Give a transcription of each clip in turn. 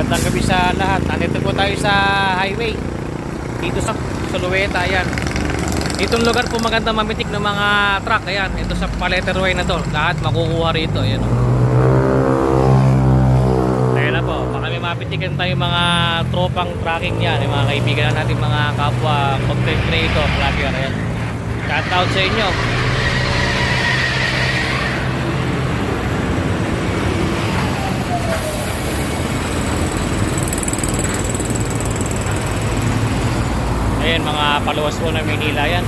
Magandang gabi sa lahat. Nandito po tayo sa highway. Dito sa Lueta, ayan. Itong lugar po magandang mamitik ng mga truck, ayan. Ito sa Paletterway na to. Lahat makukuha rito, ayan. Ayan na po. Baka may mapitikan tayo mga tropang tracking yan. Yung mga kaibigan natin, mga kapwa content creator, vlogger, ayan. Shout out sa inyo. Ayan, mga paluwas po ng Manila yan.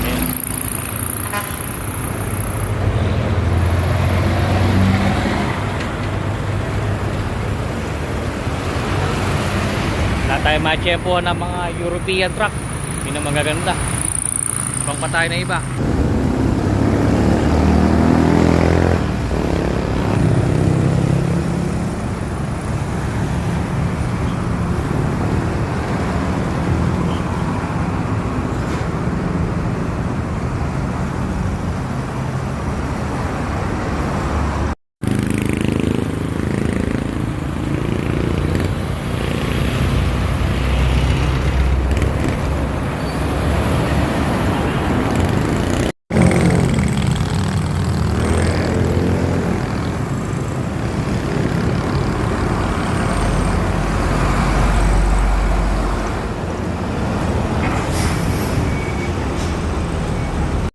Ayan. Wala tayo matsyempo ng mga European truck. Hindi na magaganda. Ibang pa tayo na iba.